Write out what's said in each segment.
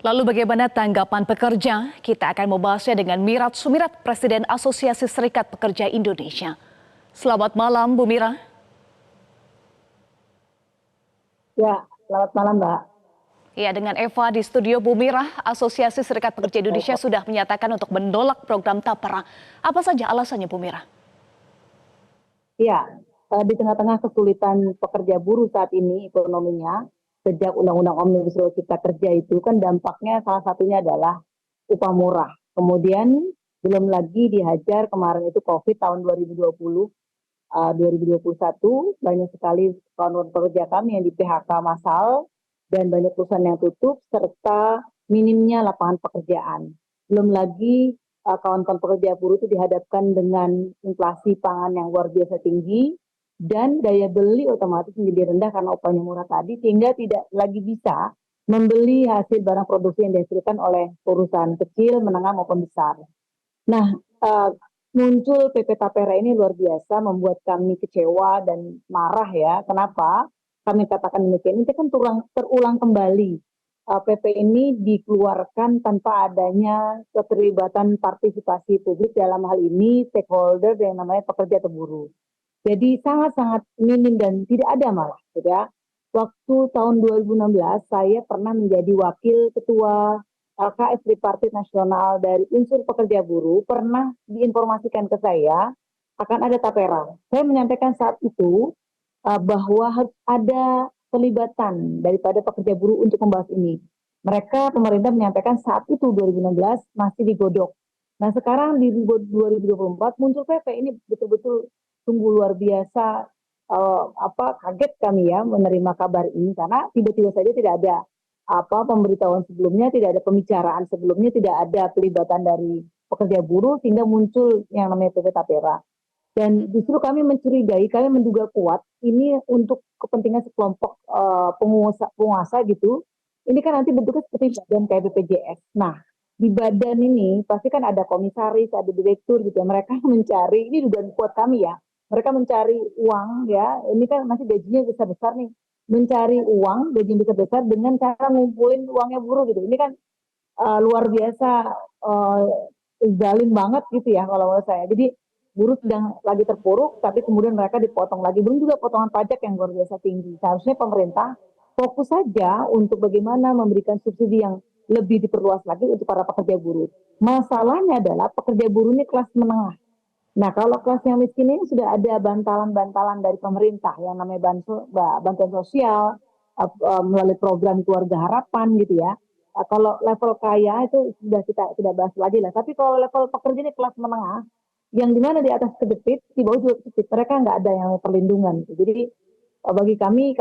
Lalu bagaimana tanggapan pekerja? Kita akan membahasnya dengan Mirat Sumirat, Presiden Asosiasi Serikat Pekerja Indonesia. Selamat malam, Bu Mira. Ya, selamat malam, Mbak. Ya, dengan Eva di studio, Bu Mira, Asosiasi Serikat Pekerja Indonesia sudah menyatakan untuk menolak program Tapera. Apa saja alasannya, Bu Mira? Ya, di tengah-tengah kesulitan pekerja buruh saat ini ekonominya, sejak Undang-Undang Omnibus Law Cipta Kerja itu kan dampaknya salah satunya adalah upah murah. Kemudian belum lagi dihajar kemarin itu COVID tahun 2020, 2021 banyak sekali kawan-kawan pekerja kami yang di PHK massal dan banyak perusahaan yang tutup serta minimnya lapangan pekerjaan. Belum lagi kawan-kawan pekerja buruh itu dihadapkan dengan inflasi pangan yang luar biasa tinggi dan daya beli otomatis menjadi rendah karena upahnya murah tadi sehingga tidak lagi bisa membeli hasil barang produksi yang dihasilkan oleh perusahaan kecil, menengah maupun besar. Nah, muncul PP Tapera ini luar biasa membuat kami kecewa dan marah ya. Kenapa? Kami katakan demikian. Ini kan terulang kembali. PP ini dikeluarkan tanpa adanya keterlibatan partisipasi publik dalam hal ini stakeholder yang namanya pekerja atau buruh. Jadi sangat-sangat minim dan tidak ada malah, gitu ya. Waktu tahun 2016 saya pernah menjadi wakil ketua LKS Tripartit Nasional dari unsur pekerja buruh, pernah diinformasikan ke saya akan ada tapera. Saya menyampaikan saat itu bahwa harus ada pelibatan daripada pekerja buruh untuk membahas ini. Mereka, pemerintah menyampaikan saat itu 2016 masih digodok. Nah sekarang di 2024 muncul PP ini betul-betul sungguh luar biasa. Kaget kami ya menerima kabar ini karena tiba-tiba saja tidak ada pemberitahuan sebelumnya, tidak ada pembicaraan sebelumnya, tidak ada pelibatan dari pekerja buruh sehingga muncul yang namanya PP Tapera. Dan justru kami mencurigai, kami menduga kuat ini untuk kepentingan sekelompok penguasa gitu. Ini kan nanti bentuknya seperti badan kayak BPJS. Nah, di badan ini pasti kan ada komisaris, ada direktur gitu ya. Mereka mencari, ini dugaan kuat kami ya. Mereka mencari uang ya. Ini kan masih gajinya besar-besar nih. Mencari uang, gaji besar-besar dengan cara ngumpulin uangnya buruh gitu. Ini kan luar biasa zalim banget gitu ya kalau menurut saya. Jadi buruh sedang lagi terpuruk, tapi kemudian mereka dipotong lagi. Belum juga potongan pajak yang luar biasa tinggi. Seharusnya pemerintah fokus saja untuk bagaimana memberikan subsidi yang lebih diperluas lagi untuk para pekerja buruh. Masalahnya adalah pekerja buruh ini kelas menengah. Nah, kalau kelas yang miskin ini sudah ada bantalan-bantalan dari pemerintah yang namanya bantuan sosial melalui program keluarga harapan gitu ya. Kalau level kaya itu sudah kita tidak bahas lagi lah. Tapi kalau level pekerja ini kelas menengah, yang dimana di atas kejepit, di bawah juga kejepit, mereka nggak ada yang perlindungan. Gitu. Jadi bagi kami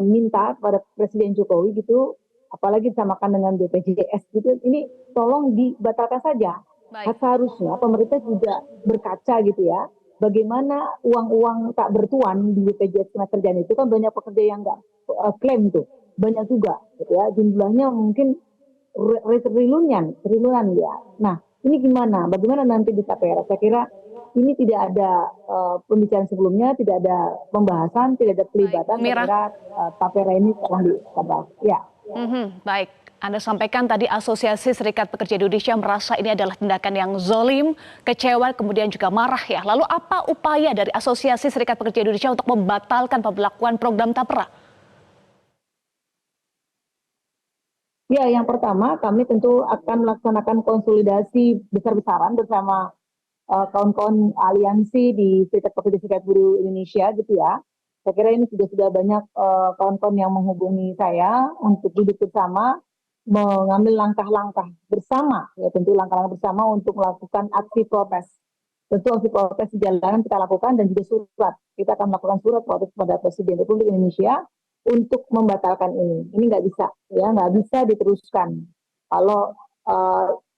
minta kepada Presiden Jokowi gitu, apalagi disamakan dengan BPJS gitu, ini tolong dibatalkan saja. Seharusnya pemerintah juga berkaca gitu ya, bagaimana uang-uang tak bertuan di BPJS Ketenagakerjaan itu kan banyak pekerja yang nggak klaim tuh, banyak juga gitu ya, jumlahnya mungkin triliunan ya. Nah ini gimana? Bagaimana nanti di KPR? Saya kira ini tidak ada pembicaraan sebelumnya, tidak ada pembahasan, tidak ada pelibatan. Saya kira Tapera ini telah dikabas. Ya. Baik. Anda sampaikan tadi Asosiasi Serikat Pekerja Indonesia merasa ini adalah tindakan yang zolim, kecewa, kemudian juga marah ya. Lalu apa upaya dari Asosiasi Serikat Pekerja Indonesia untuk membatalkan pemberlakuan program Tapera? Ya, yang pertama kami tentu akan melaksanakan konsolidasi besar-besaran bersama kawan-kawan aliansi di Serikat Pekerja Serikat Buruh Indonesia gitu ya. Saya kira ini sudah banyak kawan-kawan yang menghubungi saya untuk duduk bersama mengambil langkah-langkah bersama, ya tentu langkah-langkah bersama untuk melakukan aksi protes. Tentu aksi protes di jalanan kita lakukan dan juga surat. Kita akan melakukan surat protes kepada Presiden Republik Indonesia untuk membatalkan ini. Ini nggak bisa, ya nggak bisa diteruskan. Kalau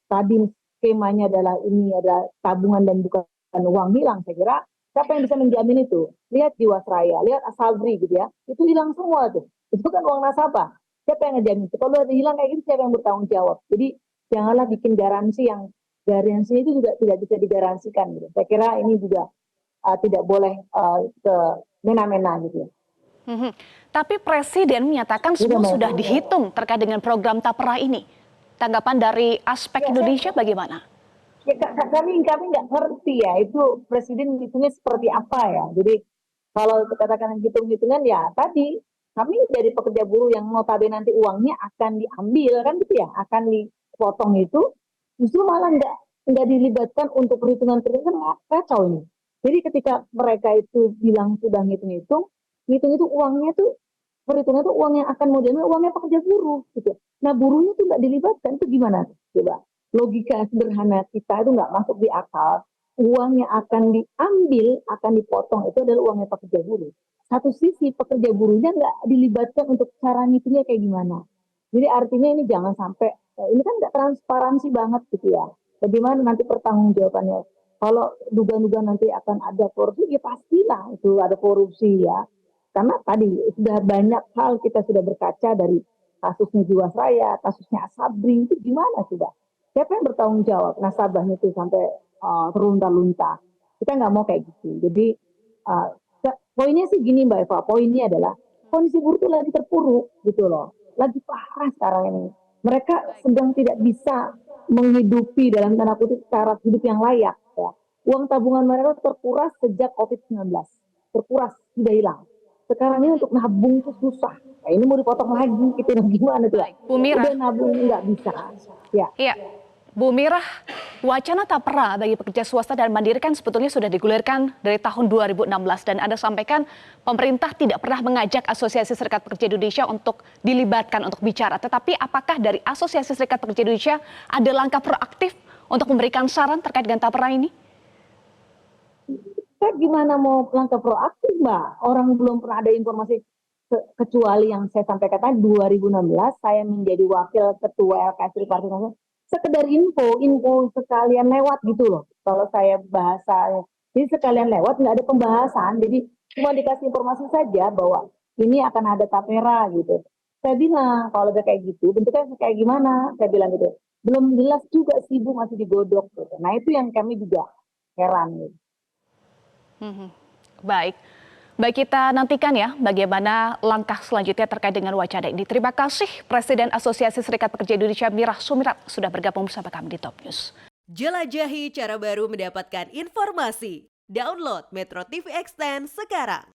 tadi skemanya adalah ini ada tabungan dan bukan uang hilang, saya kira siapa yang bisa menjamin itu? Lihat Jiwasraya, lihat Asabri gitu ya, itu hilang semua tuh. Itu kan uang nasabah. Siapa yang ngejamin itu? Kalau ada hilang kayak gitu, siapa yang bertanggung jawab? Jadi janganlah bikin garansi yang garansi itu juga tidak bisa digaransikan. Gitu. Saya kira ini juga tidak boleh ke mena-mena gitu. Tapi Presiden menyatakan semua sudah dihitung terkait dengan program Tapera ini. Tanggapan dari aspek Indonesia bagaimana? Ya, kami nggak ngerti ya itu presiden hitungnya seperti apa ya. Jadi kalau katakan hitung-hitungan ya tadi kami dari pekerja buruh yang notabene nanti uangnya akan diambil kan gitu ya, akan dipotong itu justru malah nggak dilibatkan untuk perhitungan-perhitungan kacau ini. Jadi ketika mereka itu bilang sudah ngitung-hitung, ngitung itu uangnya tuh perhitungan itu uang yang akan mau diambil uangnya pekerja buruh gitu. Nah buruhnya tuh nggak dilibatkan itu gimana? Coba logika sederhana kita itu nggak masuk di akal. Uang yang akan diambil, akan dipotong itu adalah uangnya pekerja buruh. Satu sisi pekerja buruhnya nggak dilibatkan untuk cara ngitungnya kayak gimana. Jadi artinya ini jangan sampai, ini kan nggak transparansi banget gitu ya. Bagaimana nanti pertanggungjawabannya? Kalau duga-duga nanti akan ada korupsi, ya pastilah itu ada korupsi ya. Karena tadi sudah banyak hal kita sudah berkaca dari kasusnya Jiwasraya, kasusnya Asabri, itu gimana sudah? Siapa yang bertanggung jawab nasabahnya itu sampai terlunta-lunta? Kita nggak mau kayak gitu. Jadi uh, poinnya sih gini Mbak Eva, poinnya adalah kondisi buruh itu lagi terpuruk gitu loh, lagi parah sekarang ini. Mereka sedang tidak bisa menghidupi dalam tanda kutip cara hidup yang layak. Ya. Uang tabungan mereka terkuras sejak COVID-19, terkuras sudah hilang. Sekarang ini untuk nabung tuh susah. Nah, ini mau dipotong lagi, gitu gimana tuh? Baik, Bu Mira. Udah nabung nggak bisa. Ya. Iya, Bu Mirah, wacana tapera bagi pekerja swasta dan mandiri kan sebetulnya sudah digulirkan dari tahun 2016 dan Anda sampaikan pemerintah tidak pernah mengajak Asosiasi Serikat Pekerja Indonesia untuk dilibatkan untuk bicara. Tetapi apakah dari Asosiasi Serikat Pekerja Indonesia ada langkah proaktif untuk memberikan saran terkait dengan tapera ini? Saya gimana mau langkah proaktif Mbak? Orang belum pernah ada informasi kecuali yang saya sampaikan tadi 2016 saya menjadi wakil ketua LKS Tripartit Nasional. Sekedar info sekalian lewat gitu loh. Kalau saya bahasa, jadi sekalian lewat nggak ada pembahasan. Jadi cuma dikasih informasi saja bahwa ini akan ada tapera gitu. Saya bilang kalau udah kayak gitu bentuknya kayak gimana? Saya bilang gitu. Belum jelas juga sih Bu, masih digodok. Gitu. Nah itu yang kami juga heran. Gitu. Baik. Baik, kita nantikan ya bagaimana langkah selanjutnya terkait dengan wacana ini. Terima kasih Presiden Asosiasi Serikat Pekerja Indonesia Mirah Sumirat sudah bergabung bersama kami di Top News. Jelajahi cara baru mendapatkan informasi. Download Metro TV Extend sekarang.